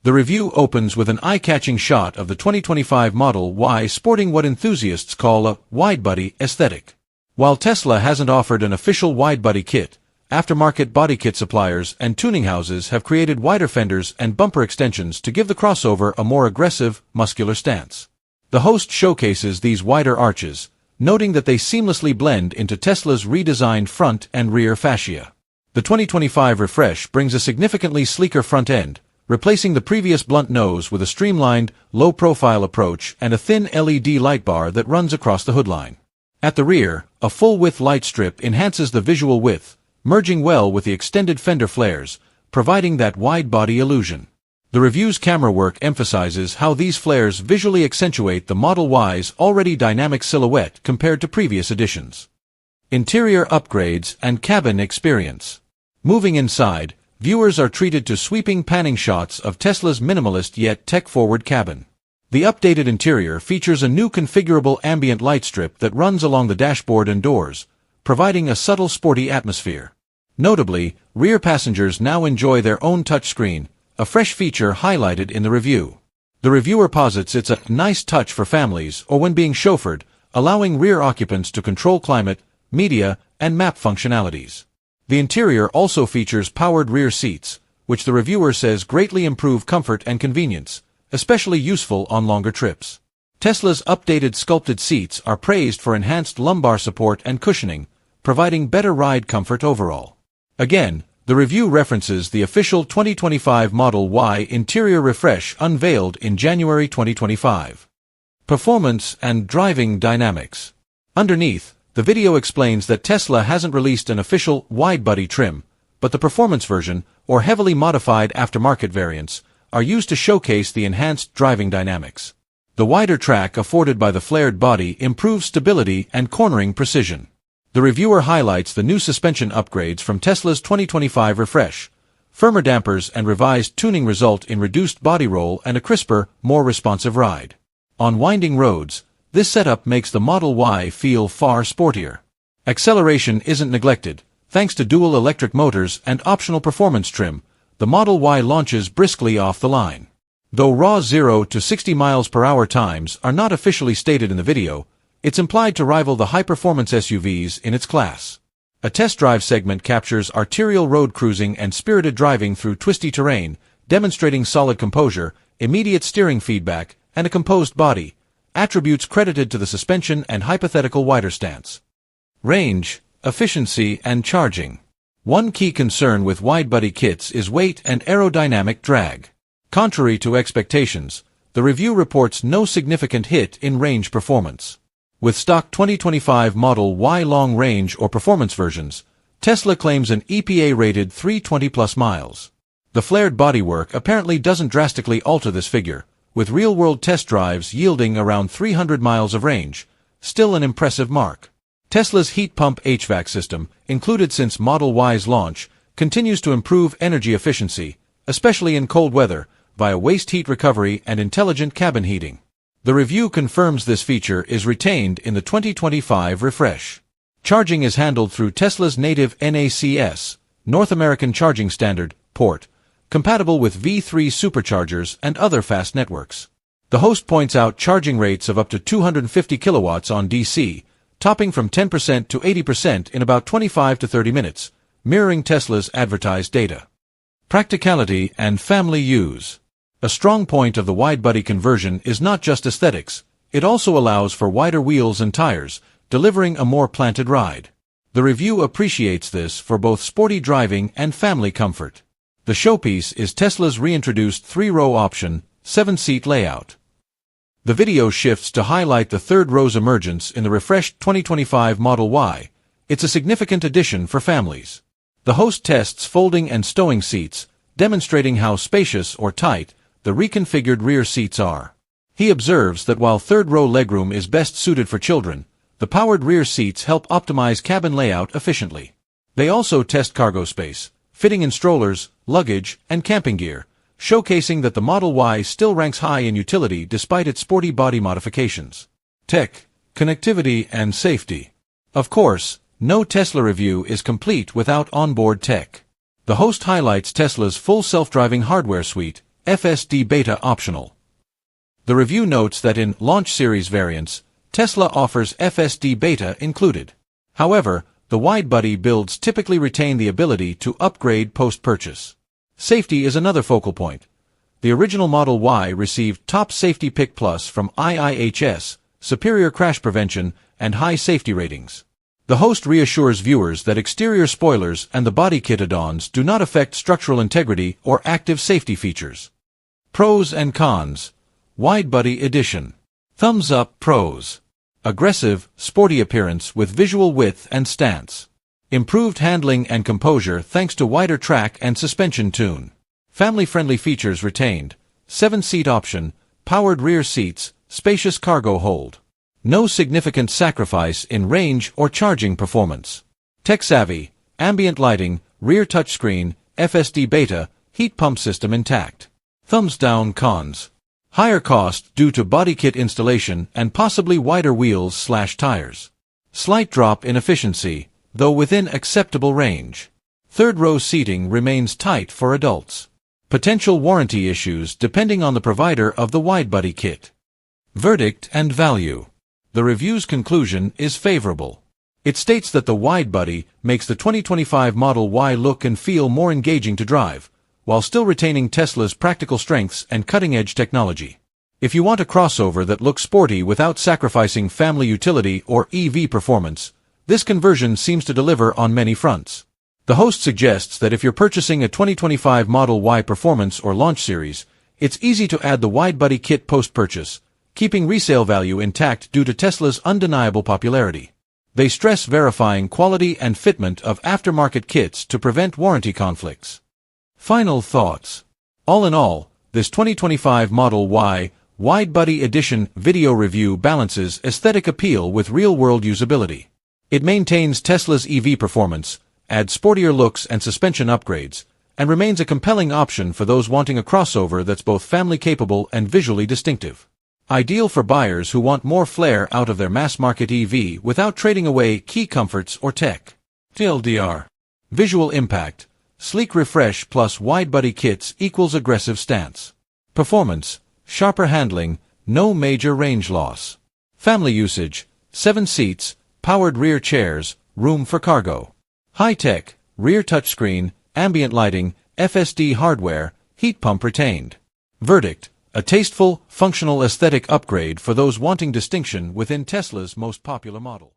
The review opens with an eye-catching shot of the 2025 Model Y sporting what enthusiasts call a widebody aesthetic. While Tesla hasn't offered an official widebody kit, aftermarket body kit suppliers and tuning houses have created wider fenders and bumper extensions to give the crossover a more aggressive, muscular stance. The host showcases these wider arches, noting that they seamlessly blend into Tesla's redesigned front and rear fascia. The 2025 refresh brings a significantly sleeker front end, replacing the previous blunt nose with a streamlined, low-profile approach and a thin LED light bar that runs across the hoodline. At the rear, a full-width light strip enhances the visual width, merging well with the extended fender flares, providing that wide-body illusion. The review's camera work emphasizes how these flares visually accentuate the Model Y's already dynamic silhouette compared to previous editions. Interior upgrades and cabin experience. Moving inside, viewers are treated to sweeping panning shots of Tesla's minimalist yet tech-forward cabin. The updated interior features a new configurable ambient light strip that runs along the dashboard and doors, providing a subtle sporty atmosphere. Notably, rear passengers now enjoy their own touchscreen, a fresh feature highlighted in the review. The reviewer posits it's a nice touch for families or when being chauffeured, allowing rear occupants to control climate, media, and map functionalities. The interior also features powered rear seats, which the reviewer says greatly improve comfort and convenience, especially useful on longer trips. Tesla's updated sculpted seats are praised for enhanced lumbar support and cushioning, providing better ride comfort overall. Again, the review references the official 2025 Model Y interior refresh unveiled in January 2025. Performance and driving dynamics. Underneath, the video explains that Tesla hasn't released an official widebody trim, but the performance version, or heavily modified aftermarket variants, are used to showcase the enhanced driving dynamics. The wider track afforded by the flared body improves stability and cornering precision. The reviewer highlights the new suspension upgrades from Tesla's 2025 refresh. Firmer dampers and revised tuning result in reduced body roll and a crisper, more responsive ride. On winding roads, this setup makes the Model Y feel far sportier. Acceleration isn't neglected. Thanks to dual electric motors and optional performance trim, the Model Y launches briskly off the line. Though raw 0 to 60 miles per hour times are not officially stated in the video, it's implied to rival the high-performance SUVs in its class. A test drive segment captures arterial road cruising and spirited driving through twisty terrain, demonstrating solid composure, immediate steering feedback, and a composed body, attributes credited to the suspension and hypothetical wider stance. Range, efficiency, and charging. One key concern with widebody kits is weight and aerodynamic drag. Contrary to expectations, the review reports no significant hit in range performance. With stock 2025 Model Y long range or performance versions, Tesla claims an EPA-rated 320-plus miles. The flared bodywork apparently doesn't drastically alter this figure, with real-world test drives yielding around 300 miles of range, still an impressive mark. Tesla's heat pump HVAC system, included since Model Y's launch, continues to improve energy efficiency, especially in cold weather, via waste heat recovery and intelligent cabin heating. The review confirms this feature is retained in the 2025 refresh. Charging is handled through Tesla's native NACS, North American Charging Standard, port, compatible with V3 superchargers and other fast networks. The host points out charging rates of up to 250 kilowatts on DC, topping from 10% to 80% in about 25 to 30 minutes, mirroring Tesla's advertised data. Practicality and family use. A strong point of the widebody conversion is not just aesthetics, it also allows for wider wheels and tires, delivering a more planted ride. The review appreciates this for both sporty driving and family comfort. The showpiece is Tesla's reintroduced 3-row option, 7-seat layout. The video shifts to highlight the third row's emergence in the refreshed 2025 Model Y. It's a significant addition for families. The host tests folding and stowing seats, demonstrating how spacious or tight the reconfigured rear seats are. He observes that while third-row legroom is best suited for children, the powered rear seats help optimize cabin layout efficiently. They also test cargo space, fitting in strollers, luggage, and camping gear, showcasing that the Model Y still ranks high in utility despite its sporty body modifications. Tech, connectivity, and safety. Of course, no Tesla review is complete without onboard tech. The host highlights Tesla's full self-driving hardware suite, FSD Beta optional. The review notes that in launch series variants, Tesla offers FSD Beta included. However, the Widebody builds typically retain the ability to upgrade post-purchase. Safety is another focal point. The original Model Y received Top Safety Pick Plus from IIHS, superior crash prevention, and high safety ratings. The host reassures viewers that exterior spoilers and the body kit add-ons do not affect structural integrity or active safety features. Pros and cons. Widebody Edition. Thumbs up. Pros. Aggressive, sporty appearance with visual width and stance. Improved handling and composure thanks to wider track and suspension tune. Family-friendly features retained. 7-seat option, powered rear seats, spacious cargo hold. No significant sacrifice in range or charging performance. Tech-savvy, ambient lighting, rear touchscreen, FSD Beta, heat pump system intact. Thumbs down. Cons. Higher cost due to body kit installation and possibly wider wheels/tires. Slight drop in efficiency, though within acceptable range. Third-row seating remains tight for adults. Potential warranty issues depending on the provider of the Widebody kit. Verdict and value. The review's conclusion is favorable. It states that the Widebody makes the 2025 Model Y look and feel more engaging to drive, while still retaining Tesla's practical strengths and cutting-edge technology. If you want a crossover that looks sporty without sacrificing family utility or EV performance, this conversion seems to deliver on many fronts. The host suggests that if you're purchasing a 2025 Model Y Performance or Launch Series, it's easy to add the Widebody kit post-purchase, keeping resale value intact due to Tesla's undeniable popularity. They stress verifying quality and fitment of aftermarket kits to prevent warranty conflicts. Final thoughts. All in all, this 2025 Model Y Widebody Edition video review balances aesthetic appeal with real-world usability. It maintains Tesla's EV performance, adds sportier looks and suspension upgrades, and remains a compelling option for those wanting a crossover that's both family-capable and visually distinctive. Ideal for buyers who want more flair out of their mass-market EV without trading away key comforts or tech. TLDR. Visual impact. Sleek refresh plus Widebody kits equals aggressive stance. Performance. Sharper handling, no major range loss. Family usage. 7 seats, powered rear chairs, room for cargo. High-tech, rear touchscreen, ambient lighting, FSD hardware, heat pump retained. Verdict. A tasteful, functional aesthetic upgrade for those wanting distinction within Tesla's most popular model.